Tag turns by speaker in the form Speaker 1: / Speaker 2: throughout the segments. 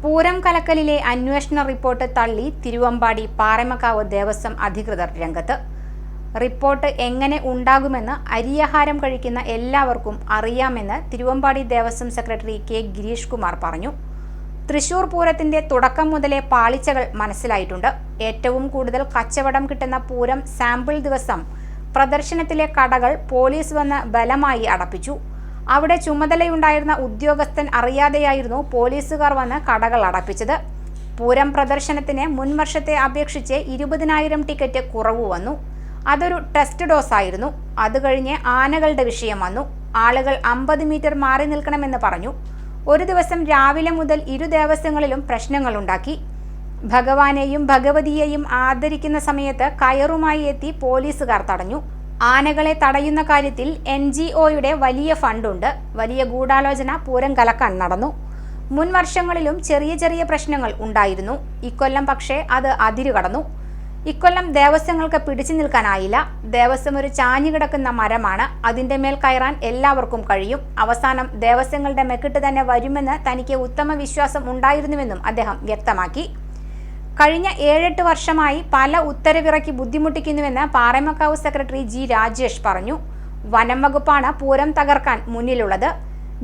Speaker 1: പൂരം കലക്കലിലെ അന്വേഷണ റിപ്പോർട്ട് തള്ളി തിരുവമ്പാടി പാറമക്കാവ് ദേവസ്വം അധികൃതർ രംഗത്ത്. റിപ്പോർട്ട് എങ്ങനെ ഉണ്ടാകുമെന്ന് അരിയാഹാരം കഴിക്കുന്ന എല്ലാവർക്കും അറിയാമെന്ന് തിരുവമ്പാടി ദേവസ്വം സെക്രട്ടറി കെ ഗിരീഷ് കുമാർ പറഞ്ഞു. തൃശൂർ പൂരത്തിന്റെ തുടക്കം മുതലേ പാളിച്ചകൾ മനസ്സിലായിട്ടുണ്ട്. ഏറ്റവും കൂടുതൽ കച്ചവടം കിട്ടുന്ന പൂരം സാമ്പിൾ ദിവസം പ്രദർശനത്തിലെ കടകൾ പോലീസ് വന്ന് ബലമായി അടപ്പിച്ചു. അവിടെ ചുമതലയുണ്ടായിരുന്ന ഉദ്യോഗസ്ഥൻ അറിയാതെയായിരുന്നു പോലീസുകാർ വന്ന് കടകൾ അടപ്പിച്ചത്. പൂരം പ്രദർശനത്തിന് മുൻവർഷത്തെ അപേക്ഷിച്ച് 20,000 ടിക്കറ്റ് കുറവ് വന്നു. അതൊരു ടെസ്റ്റ് ഡോസ് ആയിരുന്നു. അത് കഴിഞ്ഞ് ആനകളുടെ വിഷയം വന്നു. ആളുകൾ 50 മീറ്റർ മാറി നിൽക്കണമെന്ന് പറഞ്ഞു. ഒരു ദിവസം രാവിലെ മുതൽ ഇരു ദേവസ്വങ്ങളിലും പ്രശ്നങ്ങളുണ്ടാക്കി. ഭഗവാനെയും ഭഗവതിയെയും ആദരിക്കുന്ന സമയത്ത് കയറുമായി എത്തി പോലീസുകാർ തടഞ്ഞു. ആനകളെ തടയുന്ന കാര്യത്തിൽ NGOയുടെ വലിയ ഫണ്ടുണ്ട്. വലിയ ഗൂഢാലോചന പൂരം കലക്കാൻ നടന്നു. മുൻ വർഷങ്ങളിലും ചെറിയ ചെറിയ പ്രശ്നങ്ങൾ ഉണ്ടായിരുന്നു. ഇക്കൊല്ലം പക്ഷേ അത് അതിരുകടന്നു. ഇക്കൊല്ലം ദേവസ്വങ്ങൾക്ക് പിടിച്ചു നിൽക്കാനായില്ല. ദേവസ്വം ഒരു ചാഞ്ഞു കിടക്കുന്ന മരമാണ്. അതിന്റെ മേൽ കയറാൻ എല്ലാവർക്കും കഴിയും. അവസാനം ദേവസ്വങ്ങളുടെ മെക്കിട്ട് തന്നെ വരുമെന്ന് തനിക്ക് ഉത്തമ വിശ്വാസം ഉണ്ടായിരുന്നുവെന്നും അദ്ദേഹം വ്യക്തമാക്കി. കഴിഞ്ഞ 7-8 വർഷമായി പല ഉത്തരവിറക്കി ബുദ്ധിമുട്ടിക്കുന്നുവെന്ന് പാറമക്കാവ് സെക്രട്ടറി ജി രാജേഷ് പറഞ്ഞു. വനം വകുപ്പാണ് പൂരം തകർക്കാൻ മുന്നിലുള്ളത്.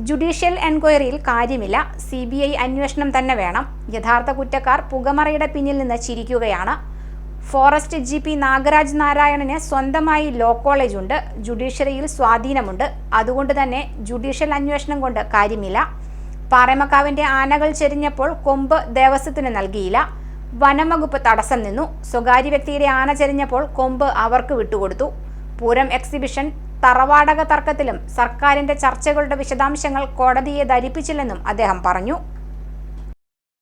Speaker 1: ജുഡീഷ്യൽ എൻക്വയറിയിൽ കാര്യമില്ല. CBI അന്വേഷണം തന്നെ വേണം. യഥാർത്ഥ കുറ്റക്കാർ പുകമറയുടെ പിന്നിൽ നിന്ന് ചിരിക്കുകയാണ്. ഫോറസ്റ്റ് GP നാഗരാജ് നാരായണന് സ്വന്തമായി ലോ കോളേജ് ഉണ്ട്. ജുഡീഷ്യറിയിൽ സ്വാധീനമുണ്ട്. അതുകൊണ്ട് തന്നെ ജുഡീഷ്യൽ അന്വേഷണം കൊണ്ട് കാര്യമില്ല. പാറമക്കാവിന്റെ ആനകൾ ചെരിഞ്ഞപ്പോൾ കൊമ്പ് ദേവസ്വത്തിന് നൽകിയില്ല. വനം വകുപ്പ് തടസ്സം നിന്നു. സ്വകാര്യ വ്യക്തിയുടെ ആന ചെരിഞ്ഞപ്പോൾ കൊമ്പ് അവർക്ക് വിട്ടുകൊടുത്തു. പൂരം എക്സിബിഷൻ തറവാടക തർക്കത്തിലും സർക്കാരിന്റെ ചർച്ചകളുടെ വിശദാംശങ്ങൾ കോടതിയെ ധരിപ്പിച്ചില്ലെന്നും അദ്ദേഹം പറഞ്ഞു.